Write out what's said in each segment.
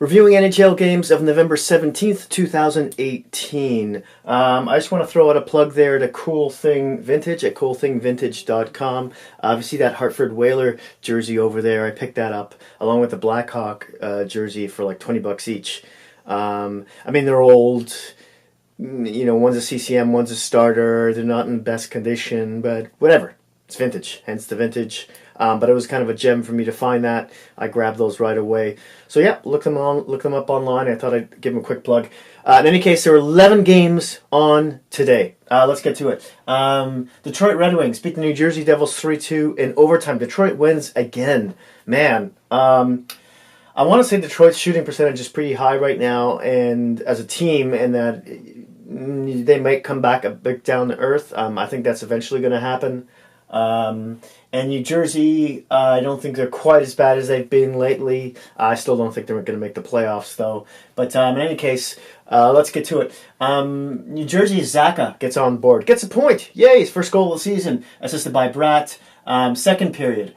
Reviewing NHL games of November 17th, 2018. I just want to throw out a plug there to Cool Thing Vintage at coolthingvintage.com. You see that Hartford Whaler jersey over there. I picked that up along with the Blackhawk jersey for like $20 each. They're old. One's a CCM, one's a starter. They're not in best condition, but whatever. It's vintage, hence the vintage. But it was kind of a gem for me to find that. I grabbed those right away. So yeah, look them up online. I thought I'd give them a quick plug. In any case, there were 11 games on today. Let's get to it. Detroit Red Wings beat the New Jersey Devils 3-2 in overtime. Detroit wins again. Man, I want to say Detroit's shooting percentage is pretty high right now, and as a team, and that they might come back a bit down to earth. I think that's eventually going to happen. And New Jersey, I don't think they're quite as bad as they've been lately. I still don't think they're going to make the playoffs, though. But in any case, let's get to it. New Jersey's Zaka gets on board. Gets a point. Yay, his first goal of the season, assisted by Bratt. Second period,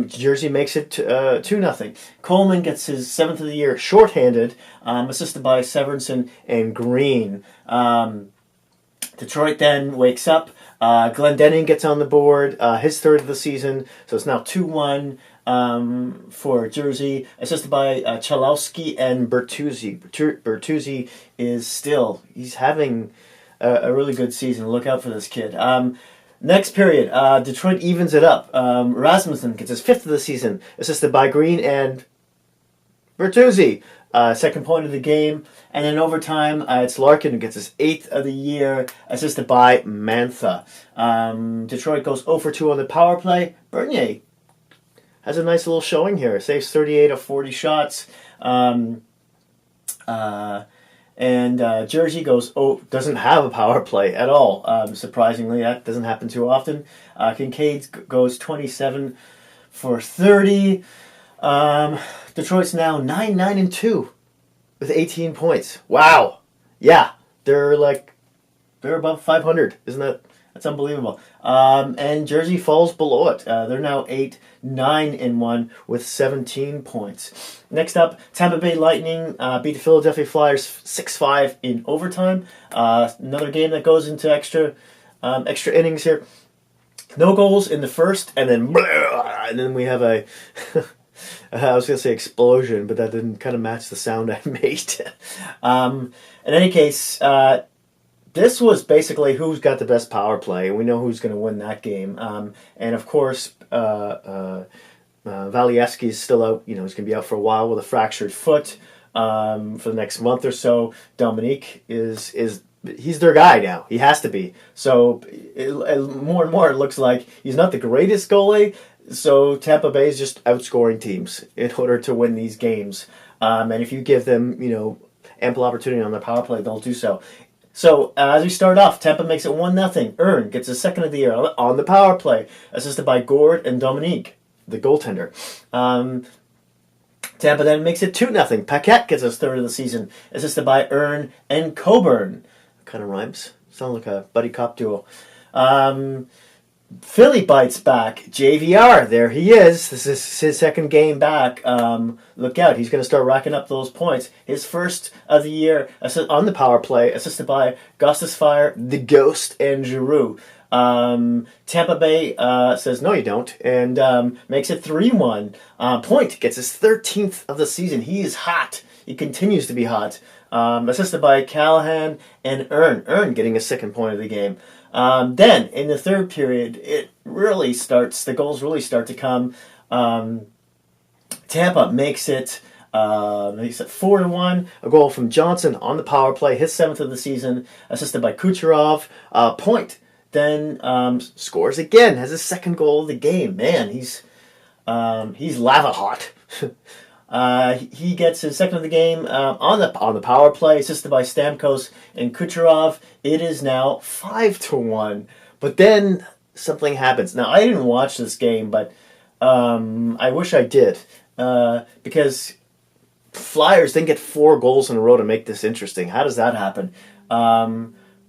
Jersey makes it 2-0. Coleman gets his 7th of the year shorthanded, assisted by Severinsen and Green. Detroit then wakes up. Glendening gets on the board, his 3rd of the season, so it's now 2-1 for Jersey, assisted by Chalowski and Bertuzzi. Bertuzzi he's having a really good season. Look out for this kid. Next period, Detroit evens it up. Rasmussen gets his 5th of the season, assisted by Green and Bertuzzi. Second point of the game. And in overtime, it's Larkin who gets his 8th of the year, assisted by Mantha. Detroit goes 0 for 2 on the power play. Bernier has a nice little showing here. Saves 38 of 40 shots. And Jersey doesn't have a power play at all. Surprisingly, that doesn't happen too often. Kincaid goes 27 for 30. Detroit's now 9-2 with 18 points. Wow. Yeah, they're above 500. That's unbelievable. And Jersey falls below it. They're now 8-9-1 with 17 points. Next up, Tampa Bay Lightning beat the Philadelphia Flyers 6-5 in overtime. Another game that goes into extra innings here. No goals in the first, and then we have a I was going to say explosion, but that didn't kind of match the sound I made. In any case, this was basically who's got the best power play, and we know who's going to win that game. And of course, Vasilevsky is still out. He's going to be out for a while with a fractured foot for the next month or so. Dominique he's their guy now. He has to be. So more and more it looks like he's not the greatest goalie. So Tampa Bay is just outscoring teams in order to win these games. And if you give them, ample opportunity on their power play, they'll do so. So as we start off, Tampa makes it 1-0. Earn gets his 2nd of the year on the power play, assisted by Gord and Dominique, the goaltender. Tampa then makes it 2-0. Paquette gets his 3rd of the season, assisted by Earn and Coburn. Kind of rhymes. Sound like a buddy cop duo. Philly bites back. JVR, there he is. This is his 2nd game back. Look out, he's going to start racking up those points. His 1st of the year on the power play, assisted by Gostisfire, the Ghost, and Giroux. Tampa Bay says, no you don't, and makes it 3-1. Point gets his 13th of the season. He is hot. He continues to be hot. Assisted by Callahan and Earn getting a 2nd point of the game. Then, in the 3rd period, the goals really start to come. Tampa makes it 4-1. A goal from Johnson on the power play, his 7th of the season, assisted by Kucherov. Point then scores again, has his 2nd goal of the game. Man, he's lava hot. He gets his 2nd of the game on the power play, assisted by Stamkos and Kucherov. It is now 5-1. But then something happens. Now, I didn't watch this game, but I wish I did. Because Flyers didn't get 4 goals in a row to make this interesting. How does that happen?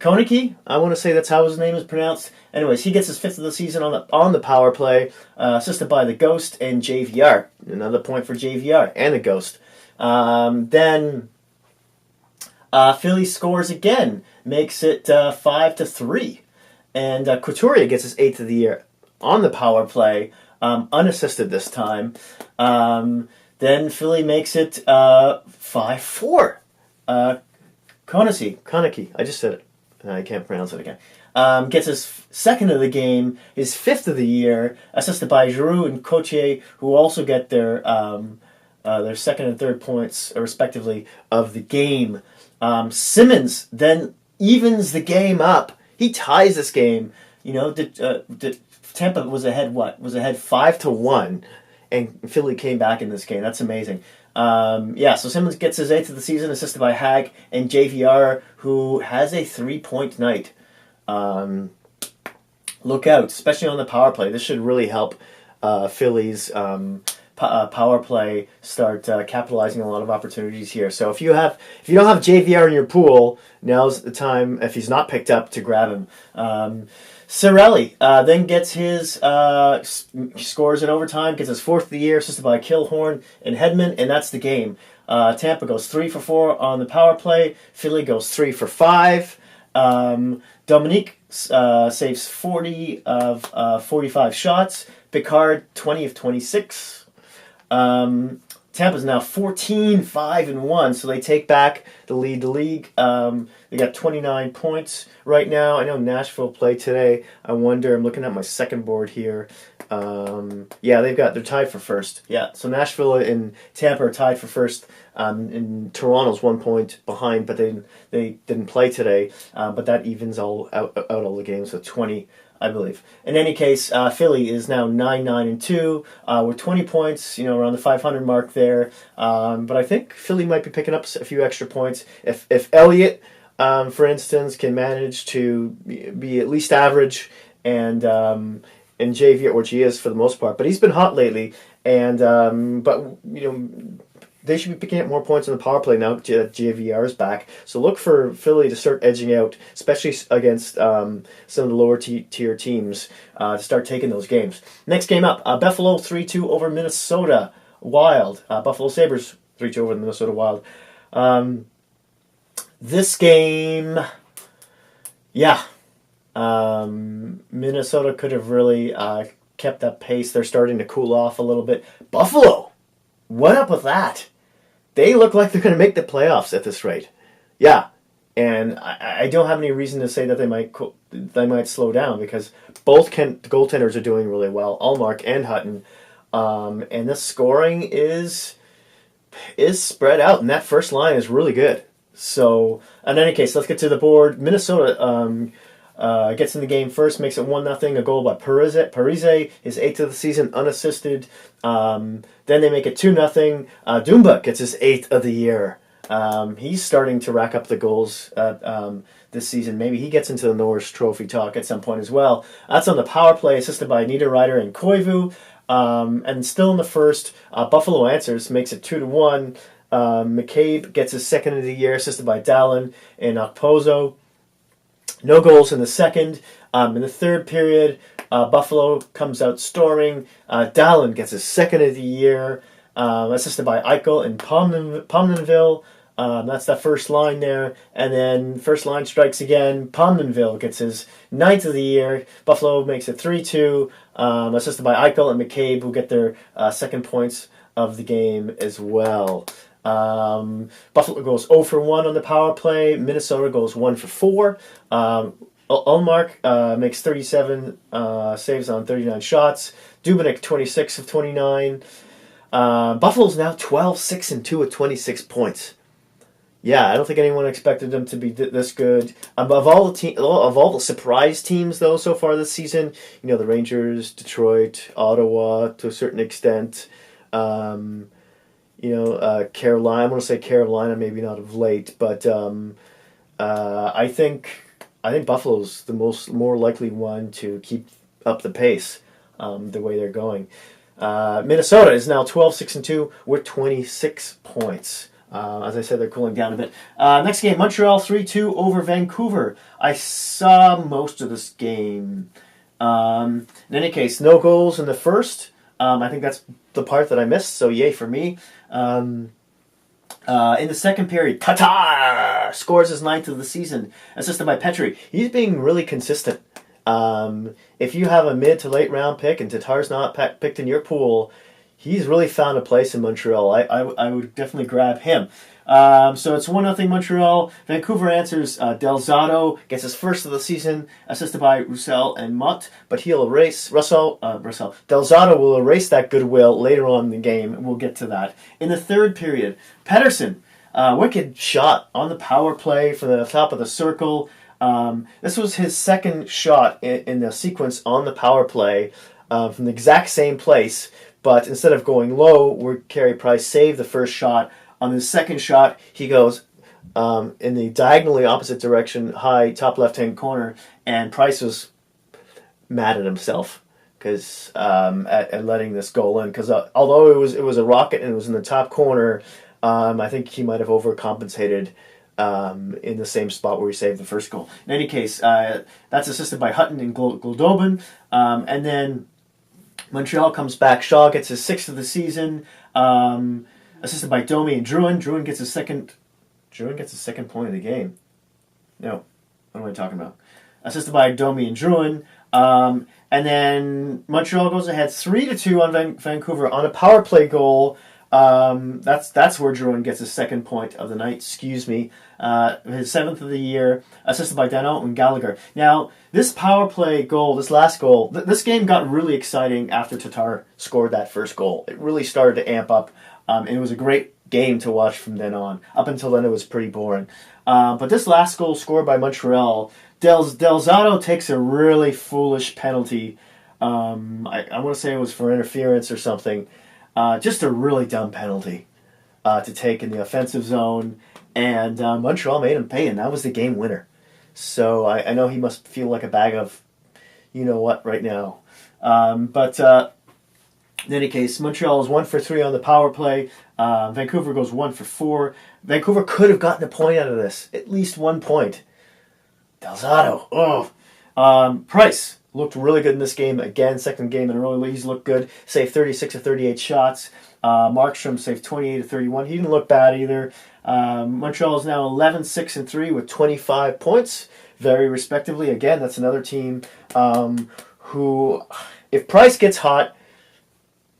Konecki, I want to say that's how his name is pronounced. Anyways, he gets his 5th of the season on the power play, assisted by the Ghost and JVR. Another point for JVR and the Ghost. Then Philly scores again, makes it 5-3. And Couturier gets his 8th of the year on the power play, unassisted this time. Then Philly makes it 5-4. Konecki, I just said it. I can't pronounce it again. Gets his 2nd of the game, his 5th of the year, assisted by Giroux and Coutier, who also get their 2nd and 3rd points, respectively, of the game. Simmons then evens the game up. He ties this game. Tampa was ahead. Was ahead 5-1, and Philly came back in this game. That's amazing. So Simmons gets his 8th of the season, assisted by Hag and JVR, who has a 3-point night. Look out, especially on the power play. This should really help Philly's power play start capitalizing on a lot of opportunities here. So if you don't have JVR in your pool, now's the time, if he's not picked up, to grab him. Cirelli then gets his scores in overtime, gets his 4th of the year, assisted by Killhorn and Hedman, and that's the game. Tampa goes 3 for 4 on the power play. Philly goes 3 for 5. Dominique saves 40 of 45 shots. Picard 20 of 26. Tampa's now 14-5-1, so they take back the lead. The league, they got 29 points right now. I know Nashville played today. I wonder, I'm looking at my second board here. They're tied for first. Yeah, so Nashville and Tampa are tied for first. And Toronto's 1 point behind, but they didn't play today. But that evens out all the games with 20, I believe. In any case, Philly is now 9-9-2 with 20 points, around the 500 mark there. But I think Philly might be picking up a few extra points. If Elliott, for instance, can manage to be at least average, and JV, which he is for the most part, but he's been hot lately. And they should be picking up more points on the power play now that JVR's back. So look for Philly to start edging out, especially against some of the lower tier teams, to start taking those games. Next game up, Buffalo 3-2 over Minnesota Wild. Buffalo Sabres 3-2 over the Minnesota Wild. This game, Minnesota could have really kept that pace. They're starting to cool off a little bit. Buffalo, what up with that? They look like they're going to make the playoffs at this rate. Yeah, and I don't have any reason to say that they might slow down, because both goaltenders are doing really well, Ullmark and Hutton, and the scoring is spread out, and that first line is really good. So, in any case, let's get to the board. Minnesota gets in the game first, makes it 1-0, a goal by Parise, his 8th of the season, unassisted. Then they make it 2-0. Dumba gets his 8th of the year. He's starting to rack up the goals this season. Maybe he gets into the Norris Trophy talk at some point as well. That's on the power play, assisted by Niederreiter and Koivu. And still in the first, Buffalo answers, makes it 2-1. McCabe gets his 2nd of the year, assisted by Dallin and Okposo. No goals in the second. In the third period, Buffalo comes out storming. Dallin gets his 2nd of the year, assisted by Eichel and Pominville. That's that first line there. And then first line strikes again. Pominville gets his 9th of the year. Buffalo makes it 3-2, assisted by Eichel and McCabe, who get their 2nd points of the game as well. Buffalo goes 0 for 1 on the power play. Minnesota goes 1 for 4. Ullmark makes 37 saves on 39 shots. Dubnyk 26 of 29. Buffalo's now 12-6-2 with 26 points. Yeah, I don't think anyone expected them to be this good. Of all the surprise teams though so far this season, the Rangers, Detroit, Ottawa to a certain extent. Carolina. I want to say Carolina, maybe not of late, but I think Buffalo's the more likely one to keep up the pace, the way they're going. Minnesota is now 12-6-2 with 26 points. As I said, they're cooling down a bit. Next game, Montreal 3-2 over Vancouver. I saw most of this game. In any case, no goals in the first. I think that's the part that I missed, so yay for me. In the second period, Tatar scores his 9th of the season, assisted by Petry. He's being really consistent. If you have a mid to late round pick and Tatar's not picked in your pool, he's really found a place in Montreal. I would definitely grab him. So it's 1-0 Montreal. Vancouver answers. Del Zotto gets his first of the season, assisted by Roussel and Mott, but he'll erase Del Zotto will erase that goodwill later on in the game, and we'll get to that. In the third period, Pettersson, wicked shot on the power play from the top of the circle. This was his second shot in the sequence on the power play from the exact same place, but instead of going low, where Carey Price saved the first shot. On his second shot, he goes in the diagonally opposite direction, high top left-hand corner, and Price was mad at himself because at letting this goal in. Because although it was a rocket and it was in the top corner, I think he might have overcompensated in the same spot where he saved the first goal. In any case, that's assisted by Hutton and Goldobin, and then Montreal comes back. Shaw gets his 6th of the season. Assisted by Domi and Drouin. Drouin gets his second point of the game. No. What am I talking about? Assisted by Domi and Drouin. And then Montreal goes ahead 3-2 on Vancouver on a power play goal. That's where Drouin gets his second point of the night. Excuse me. His 7th of the year. Assisted by Danault and Gallagher. Now, this power play goal, this last goal, this game got really exciting after Tatar scored that first goal. It really started to amp up. And it was a great game to watch from then on. Up until then, it was pretty boring. But this last goal scored by Montreal, Del Zotto takes a really foolish penalty. I want to say it was for interference or something. Just a really dumb penalty to take in the offensive zone. And Montreal made him pay, and that was the game winner. So I know he must feel like a bag of you-know-what right now. In any case, Montreal is 1 for 3 on the power play. Vancouver goes 1 for 4. Vancouver could have gotten a point out of this. At least 1 point. Del Zotto. Price looked really good in this game. Again, second game in a row. He's looked good. Saved 36 of 38 shots. Markstrom saved 28 of 31. He didn't look bad either. Montreal is now 11-6-3 with 25 points. Very respectively. Again, that's another team who, if Price gets hot,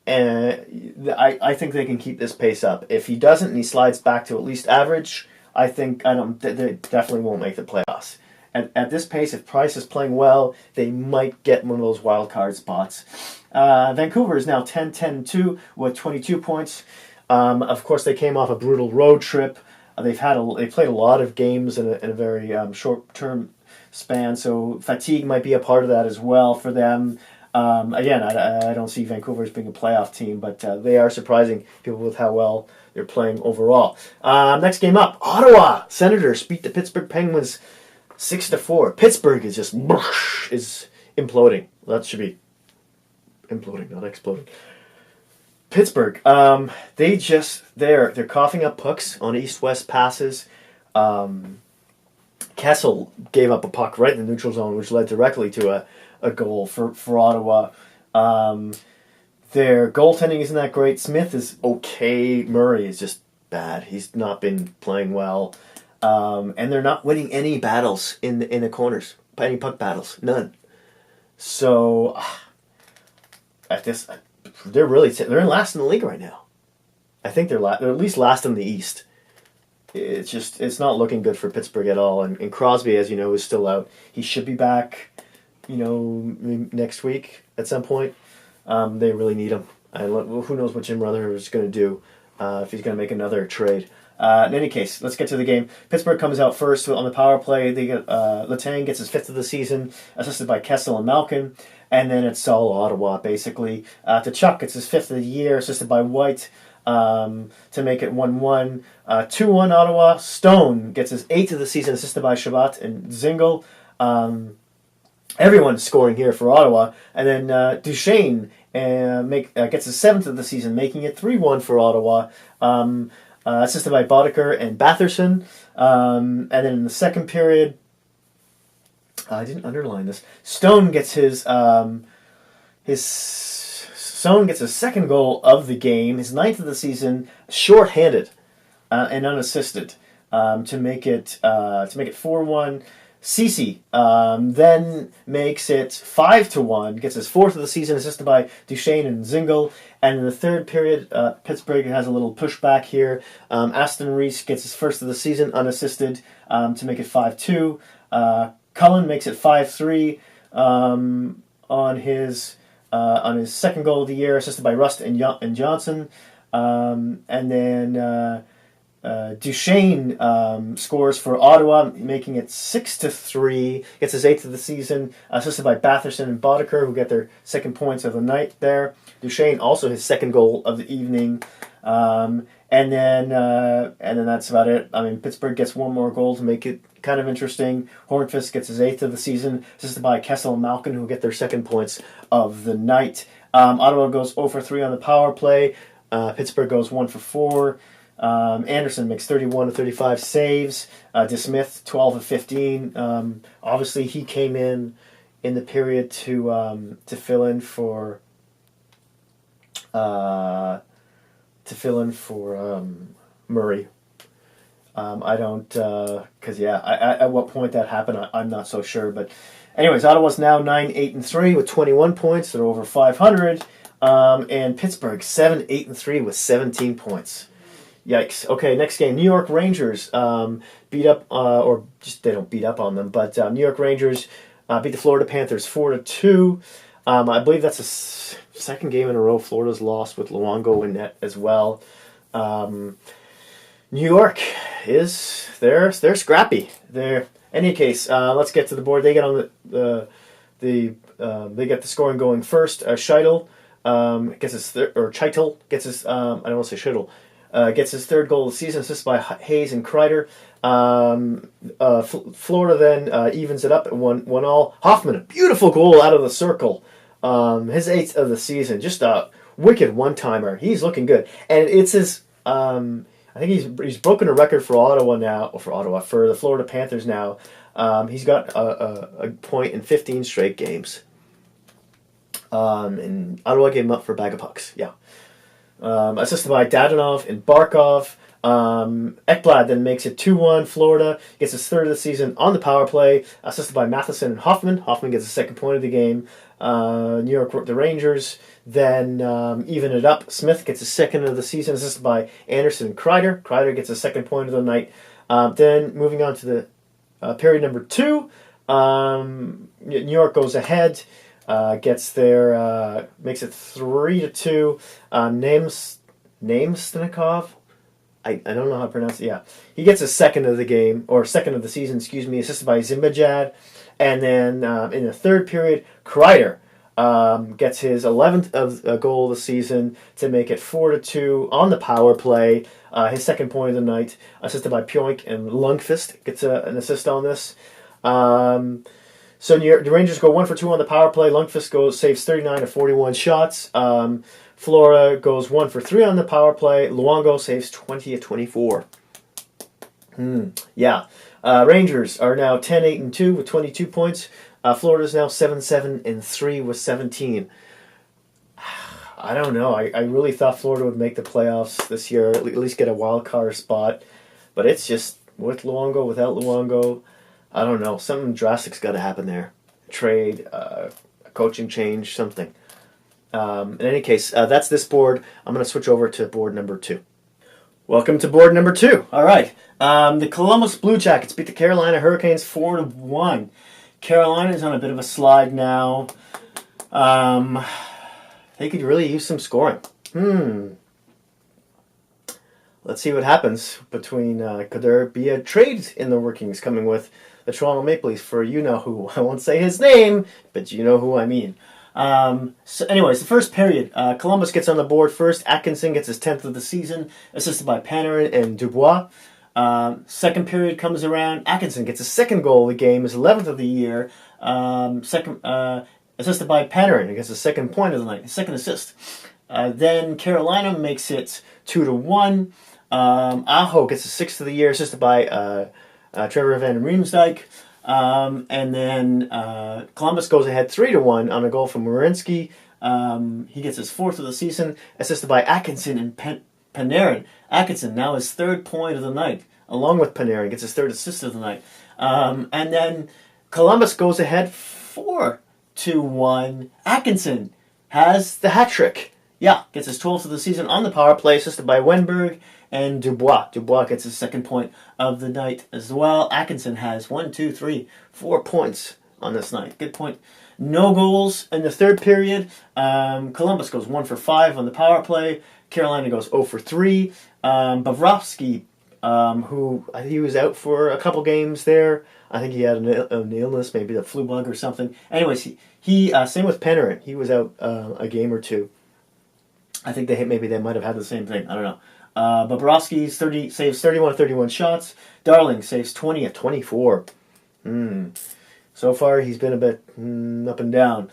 and I think they can keep this pace up. If he doesn't and he slides back to at least average, they definitely won't make the playoffs. At this pace, if Price is playing well, they might get one of those wild card spots. Vancouver is now 10-2 with 22 points. Of course, they came off a brutal road trip. They played a lot of games in a very short-term span, so fatigue might be a part of that as well for them. Again, I don't see Vancouver as being a playoff team, but they are surprising people with how well they're playing overall. Next game up, Ottawa Senators beat the Pittsburgh Penguins 6-4. Pittsburgh is just is imploding. That should be imploding, not exploding. Pittsburgh, they're coughing up pucks on east-west passes. Kessel gave up a puck right in the neutral zone, which led directly to a goal for Ottawa. Their goaltending isn't that great. Smith is okay. Murray is just bad. He's not been playing well. And they're not winning any battles in the corners. Any puck battles. None. So, they're in last in the league right now. I think they're at least last in the East. It's not looking good for Pittsburgh at all. And Crosby, as you know, is still out. He should be back, next week at some point. They really need him. And who knows what Jim Rutherford is going to do if he's going to make another trade. In any case, let's get to the game. Pittsburgh comes out first on the power play. They get Letang gets his 5th of the season, assisted by Kessel and Malkin. And then it's all Ottawa, basically. Tkachuk gets his 5th of the year, assisted by White, to make it 1-1. 2-1 Ottawa. Stone gets his 8th of the season, assisted by Shabbat and Zingle. Everyone's scoring here for Ottawa. And then Duchesne gets his 7th of the season, making it 3-1 for Ottawa. Assisted by Boddicker and Batherson. And then in the second period, I didn't underline this. Stone gets his second goal of the game, his 9th of the season, short-handed. and unassisted to make it 4-1. Cece then makes it 5-1, gets his 4th of the season, assisted by Duchesne and Zingle. And in the third period, Pittsburgh has a little pushback here. Aston Reese gets his 1st of the season, unassisted, to make it 5-2. Cullen makes it 5-3 on his second goal of the year, assisted by Rust and Johnson. And then Duchesne scores for Ottawa, making it 6-3. Gets his 8th of the season, assisted by Batherson and Boddicker, who get their second points of the night there. Duchesne also his second goal of the evening. And then that's about it. I mean, Pittsburgh gets one more goal to make it kind of interesting. Hornqvist gets his 8th of the season, assisted by Kessel and Malkin, who get their second points of the night. Ottawa goes 0-for-3 on the power play. Pittsburgh goes 1-for-4. Anderson makes 31 of 35 saves. DeSmith 12 of 15. Obviously, he came in the period to fill in for Murray. I don't, because at what point that happened, I'm not so sure. But anyways, Ottawa's now 9-8-3 with 21 points. They're over 500. And Pittsburgh 7-8-3 with 17 points. Yikes. Okay, next game. New York Rangers beat up, or just they don't beat up on them, but New York Rangers beat the Florida Panthers 4-2. I believe that's the second game in a row Florida's lost with Luongo in net as well. New York they're scrappy. They're any case. Let's get to the board. They get on they get the scoring going first. Scheitel gets his Cheitel gets his I don't want to say Scheitel. Gets his 3rd goal of the season, assisted by Hayes and Kreider. Florida then evens it up at 1-1. Hoffman, a beautiful goal out of the circle. His 8th of the season. Just a wicked one-timer. He's looking good. And it's his... I think he's broken a record for Ottawa now, or for the Florida Panthers now. He's got a point in 15 straight games. And Ottawa gave him up for a bag of pucks. Yeah. Assisted by Dadonov and Barkov. Ekblad then makes it 2-1. Florida gets his 3rd of the season on the power play, assisted by Matheson and Hoffman. Hoffman gets the 2nd point of the game. New York, the Rangers then even it up. Smith gets his 2nd of the season, assisted by Anderson and Kreider. Kreider gets his 2nd point of the night. Then moving on to the period number 2, New York goes ahead. Gets there, makes it 3-2. Namestnikov, I don't know how to pronounce it. Yeah, he gets his 2nd of the game, or 2nd of the season, assisted by Zimbabwe. And then in the 3rd period, Kreider gets his 11th goal of the season to make it 4-2 on the power play. His 2nd point of the night, assisted by Pionk, and Lundqvist gets an assist on this. So the Rangers go 1-for-2 on the power play. Lundqvist saves 39 of 41 shots. Florida goes 1-for-3 on the power play. Luongo saves 20 of 24. Rangers are now 10-8-2 with 22 points. Florida's now 7-7-3 with 17. I don't know. I really thought Florida would make the playoffs this year, at least get a wild card spot. But it's just with Luongo, without Luongo, I don't know. Something drastic's got to happen there. Trade, a coaching change, something. In any case, that's this board. I'm going to switch over to board number 2. Welcome to board number 2. All right. The Columbus Blue Jackets beat the Carolina Hurricanes 4-1. Carolina's on a bit of a slide now. They could really use some scoring. Let's see what happens between... could there be a trade in the workings coming with the Toronto Maple Leafs for you-know-who? I won't say his name, but you know who I mean. So anyways, the first period, Columbus gets on the board first. Atkinson gets his 10th of the season, assisted by Panarin and Dubois. Second period comes around. Atkinson gets his 2nd goal of the game, his 11th of the year. Assisted by Panarin. He gets his 2nd point of the night, his 2nd assist. Then Carolina makes it 2-1. Aho gets his 6th of the year, assisted by Trevor Van Riemsdyk. And then Columbus goes ahead 3-1 on a goal from Werenski. He gets his 4th of the season, assisted by Atkinson and Panarin. Atkinson, now his third point of the night, along with Panarin, gets his third assist of the night. And then Columbus goes ahead 4-1. Atkinson has the hat trick. Yeah, gets his 12th of the season on the power play, assisted by Wenberg and Dubois. Dubois gets his second point of the night as well. Atkinson has 4 points on this night. Good point. No goals in the third period. Columbus goes 1 for 5 on the power play. Carolina goes 0 for 3. Bobrovsky, who I think he was out for a couple games there. I think he had an illness, maybe the flu bug or something. Anyways, he same with Panarin. He was out a game or two. I think they might have had the same thing. I don't know. Bobrovsky saves 31 of 31 shots. Darling saves 20 of 24. So far, he's been a bit up and down.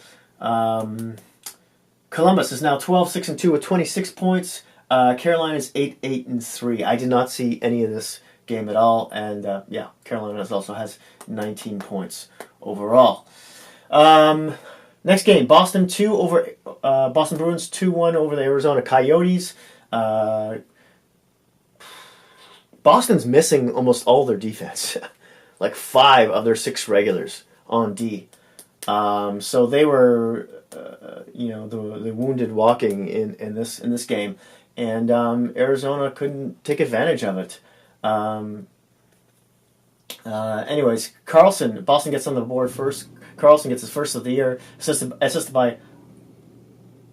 Columbus is now 12-6-2 with 26 points. Carolina's 8-8-3. I did not see any of this game at all, and Carolina also has 19 points overall. Next game, Boston Bruins 2-1 over the Arizona Coyotes. Boston's missing almost all their defense, like 5 of their 6 regulars on D. So they were, the wounded walking in this game, and Arizona couldn't take advantage of it. Anyways, Boston gets on the board first. Carlson gets his first of the year, assisted by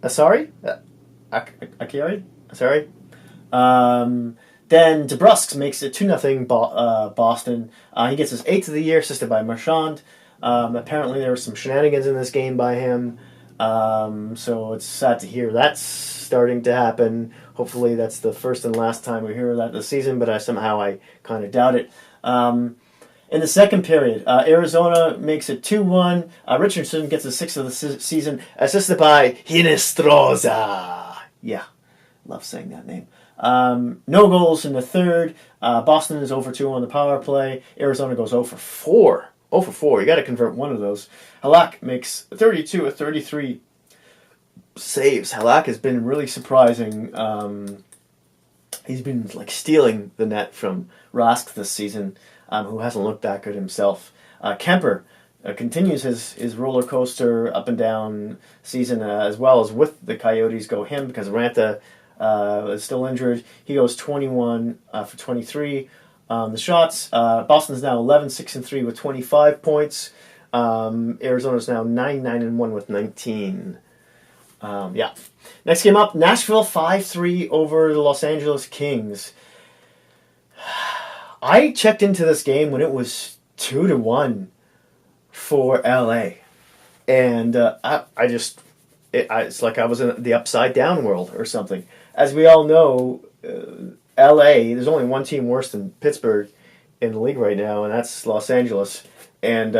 Akiri. Sorry. Then DeBrusque makes it 2-0 Boston. He gets his 8th of the year, assisted by Marchand. Apparently there were some shenanigans in this game by him. So it's sad to hear that's starting to happen. Hopefully that's the first and last time we hear that this season, but I kind of doubt it. In the second period, Arizona makes it 2-1. Richardson gets his 6th of the season, assisted by Hinestroza. Yeah, love saying that name. No goals in the third. Boston is 0 for 2 on the power play. Arizona goes 0 for 4. 0 for 4. You got to convert one of those. Halak makes 32 of 33 saves. Halak has been really surprising. He's been stealing the net from Rask this season, who hasn't looked that good himself. Kemper continues his roller coaster up and down season, as well as with the Coyotes go him, because Ranta is still injured. He goes 21 for 23 on the shots. Boston's now 11-6-3 with 25 points. Arizona's now 9-9-1 with 19. Next game up, Nashville 5-3 over the Los Angeles Kings. I checked into this game when it was 2-1 for LA, and it's like I was in the upside down world or something. As we all know, LA, there's only one team worse than Pittsburgh in the league right now, and that's Los Angeles. And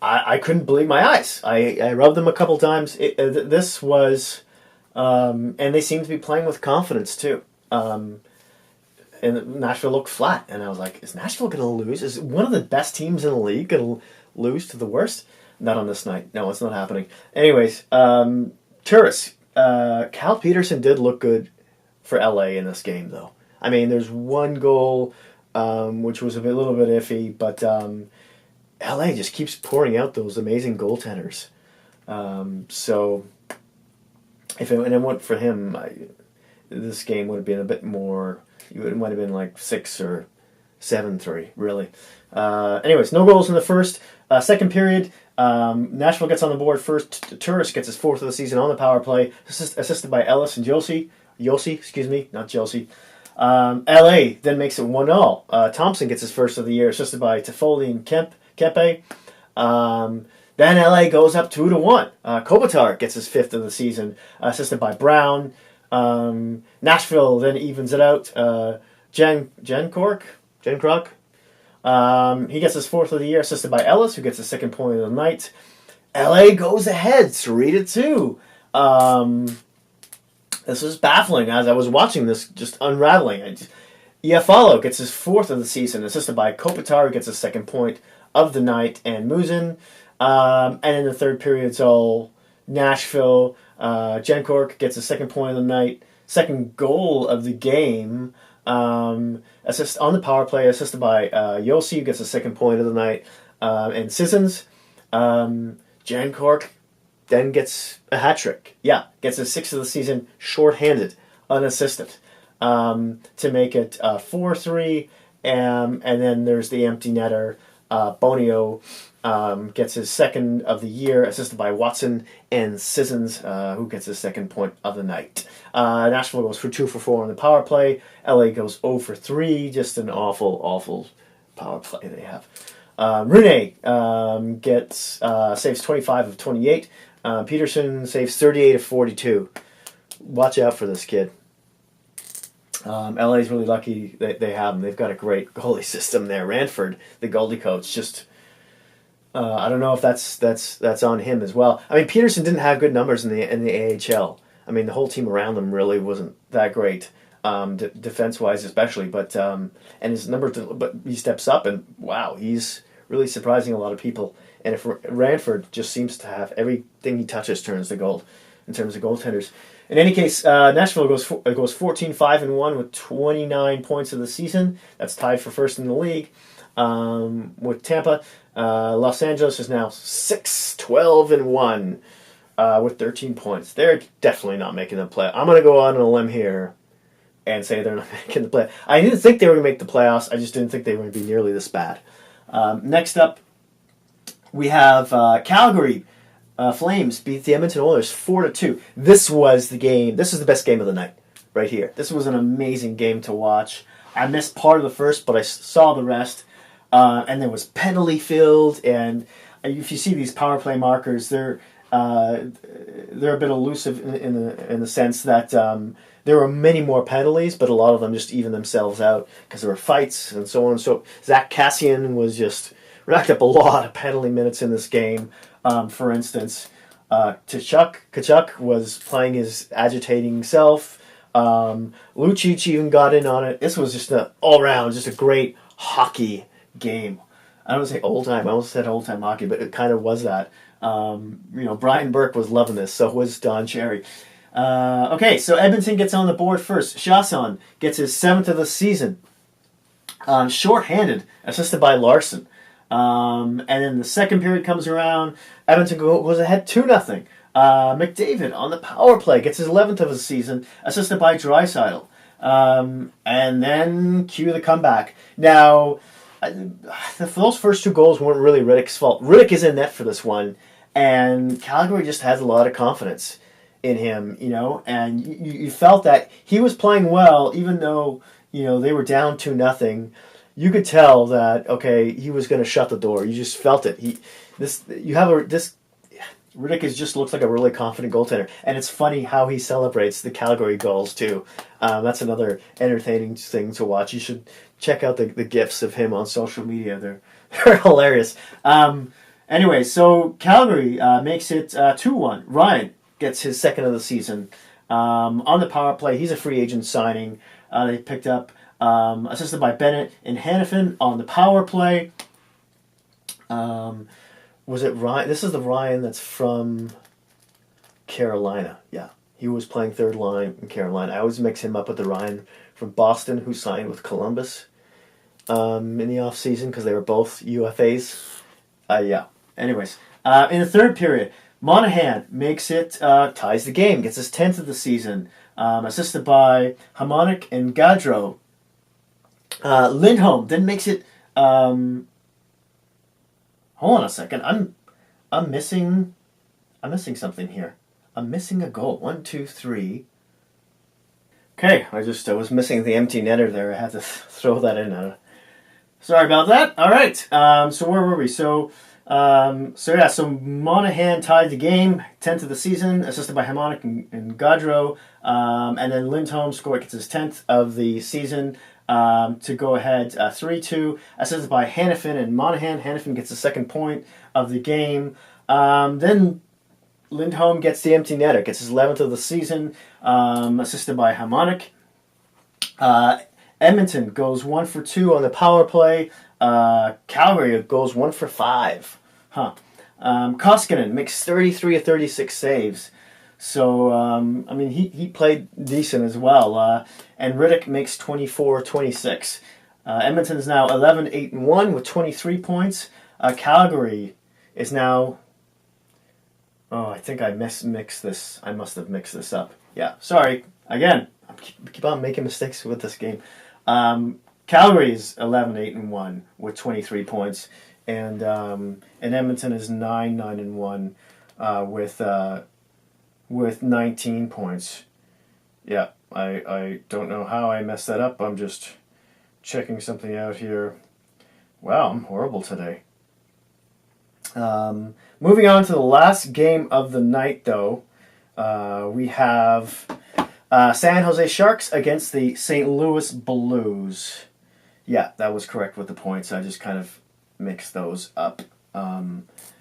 I couldn't believe my eyes. I rubbed them a couple times. This was, and they seemed to be playing with confidence too. And Nashville looked flat, and I was like, is Nashville going to lose? Is one of the best teams in the league going to lose to the worst? Not on this night. No, it's not happening. Anyways, Turris. Cal Peterson did look good for LA in this game, though. I mean, there's one goal, which was a little bit iffy, but LA just keeps pouring out those amazing goaltenders. So if it went for him, this game would have been a bit more. It might have been like 6 or 7-3, really. Anyways, no goals in the first. Second period, Nashville gets on the board first. Turris gets his 4th of the season on the power play, assisted by Ellis and Yossi, not Chelsea. LA then makes it 1-0. Thompson gets his 1st of the year, assisted by Toffoli and Kempe. Then LA goes up 2-1. Kopitar gets his 5th of the season, assisted by Brown. Nashville then evens it out. Jen Krok. He gets his 4th of the year, assisted by Ellis, who gets his 2nd point of the night. LA goes ahead 3-2. This was baffling as I was watching this, just unraveling. Iafallo gets his 4th of the season, assisted by Kopitar, who gets his 2nd point of the night, and Musin. And in the third period, it's all Nashville. Jen Cork gets a second point of the night, second goal of the game. Assist on the power play, assisted by Yossi, who gets a second point of the night, and Sissons. Jan Cork then gets a hat trick. Yeah, gets his sixth of the season, shorthanded, unassisted, to make it 4-3. And then there's the empty netter. Bonio gets his second of the year, assisted by Watson and Sissons, who gets his second point of the night. Nashville goes for 2 for 4 on the power play. LA goes 0 for 3. Just an awful, awful power play they have. Rune saves 25 of 28. Peterson saves 38 of 42. Watch out for this kid. LA's really lucky that they have him. They've got a great goalie system there. Ranford, the goalie coach, just I don't know if that's on him as well. I mean, Peterson didn't have good numbers in the AHL. I mean, the whole team around them really wasn't that great, defense wise especially. But and his number, but he steps up and wow, he's really surprising a lot of people. And if Ranford just seems to have everything he touches turns to gold in terms of goaltenders. In any case, Nashville goes 14-5-1 with 29 points of the season. That's tied for first in the league with Tampa. Los Angeles is now 6-12-1 with 13 points. They're definitely not making the play. I'm going to go out on a limb here and say they're not making the play. I didn't think they were going to make the playoffs. I just didn't think they were going to be nearly this bad. Next up, we have Calgary. Flames beat the Edmonton Oilers 4-2. This was the game. This is the best game of the night right here. This was an amazing game to watch. I missed part of the first, but I saw the rest. And there was penalty filled. And if you see these power play markers, they're a bit elusive in the sense that there were many more penalties, but a lot of them just even themselves out because there were fights and so on. So Zach Kassian was just racked up a lot of penalty minutes in this game. For instance, Tkachuk was playing his agitating self. Lucic even got in on it. This was just all-around, just a great hockey game. I don't want to say old-time. I almost said old-time hockey, but it kind of was that. Brian Burke was loving this, so was Don Cherry. Okay, so Edmonton gets on the board first. Chasson gets his 7th of the season. Short-handed, assisted by Larson. And then the second period comes around. Edmonton goes ahead 2-0. McDavid on the power play gets his 11th of the season, assisted by Draisaitl. And then cue the comeback. Now, those first 2 goals weren't really Riddick's fault. Riddick is in net for this one, and Calgary just has a lot of confidence in him, and you felt that he was playing well, even though, they were down 2-0. You could tell that, okay, he was going to shut the door. You just felt it. Riddick just looks like a really confident goaltender, and it's funny how he celebrates the Calgary goals too. That's another entertaining thing to watch. You should check out the GIFs of him on social media. They're hilarious. Anyway, so Calgary makes it 2-1. Ryan gets his 2nd of the season on the power play. He's a free agent signing. They picked up. Assisted by Bennett and Hannafin on the power play. Was it Ryan? This is the Ryan that's from Carolina. Yeah, he was playing third line in Carolina. I always mix him up with the Ryan from Boston who signed with Columbus in the offseason because they were both UFAs. Yeah. Anyways, in the third period, Monahan makes it, ties the game, gets his 10th of the season, assisted by Hamonic and Gaudreau. Lindholm then makes it. Hold on a second. I'm missing something here. I'm missing a goal. 1, 2, 3. Okay, I was missing the empty netter there. I had to throw that in. Sorry about that. All right. So where were we? So Monahan tied the game, 10th of the season, assisted by Hamonic and Gaudreau, and then Lindholm gets his 10th of the season. To go ahead 3-2, assisted by Hannafin and Monahan. Hannafin gets the 2nd point of the game. Then Lindholm gets the empty netter, gets his 11th of the season, assisted by Hamonic. Edmonton goes 1 for 2 on the power play. Calgary goes 1 for 5. Koskinen makes 33 of 36 saves. So, I mean, he played decent as well. And Riddick makes 24-26. Edmonton's now 11-8-1 with 23 points. Calgary is now... Oh, I think I mixed this. I must have mixed this up. Yeah, sorry. Again, I keep on making mistakes with this game. Calgary is 11-8-1 with 23 points. And Edmonton is 9-9-1 with 19 points. Yeah, I don't know how I messed that up. I'm just checking something out here. Wow, I'm horrible today. Moving on to the last game of the night, though, we have San Jose Sharks against the St. Louis Blues. Yeah, that was correct with the points. I just kind of mixed those up.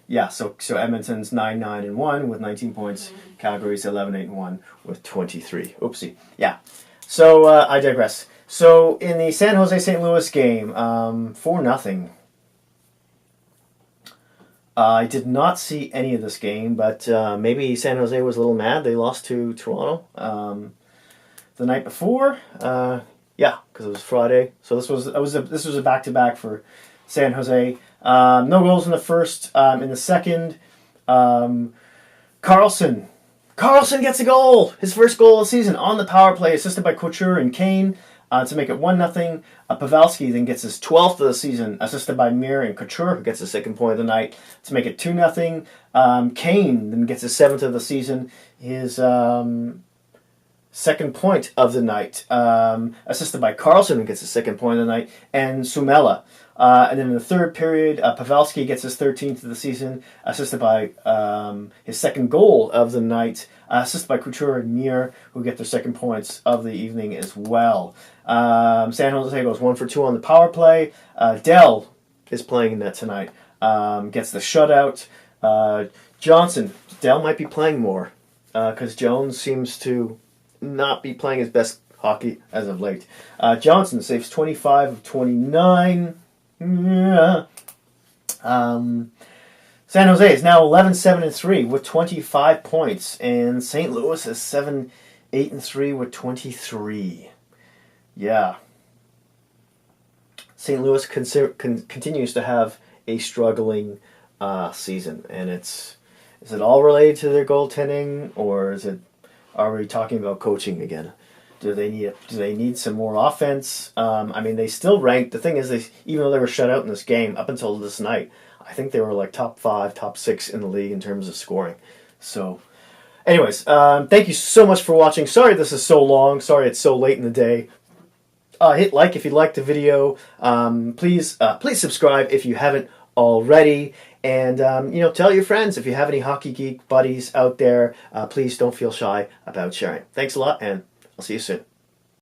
Yeah, so Edmonton's 9-9-1 with 19 points. Calgary's 11-8-1 with 23. Oopsie. Yeah. So I digress. So in the San Jose St. Louis game, 4-0. I did not see any of this game, but maybe San Jose was a little mad. They lost to Toronto the night before. Yeah, because it was Friday. So this was a back-to-back for San Jose. No goals in the first. In the second, Carlson gets a goal. His first goal of the season on the power play, assisted by Couture and Kane to make it 1-0. Pavelski then gets his 12th of the season, assisted by Mir and Couture, who gets the second point of the night to make it 2-0. Kane then gets his 7th of the season, his second point of the night, assisted by Carlson, who gets his second point of the night, and Sumela. And then in the third period, Pavelski gets his 13th of the season, assisted by his second goal of the night, assisted by Couture and Mir, who get their second points of the evening as well. San Jose goes 1 for 2 on the power play. Dell is playing in that tonight, gets the shutout. Johnson, Dell might be playing more, because Jones seems to not be playing his best hockey as of late. Johnson saves 25 of 29. Yeah. San Jose is now 11-7-3 with 25 points, and St. Louis is 7-8-3 with 23. Yeah. St. Louis continues to have a struggling season, and is it all related to their goaltending, or are we talking about coaching again? Do they need some more offense? I mean, they still rank. The thing is, even though they were shut out in this game up until this night, I think they were like top 5, top 6 in the league in terms of scoring. So, anyways, thank you so much for watching. Sorry this is so long. Sorry it's so late in the day. Hit like if you liked the video. Please subscribe if you haven't already. And, tell your friends if you have any hockey geek buddies out there. Please don't feel shy about sharing. Thanks a lot, and I'll see you soon.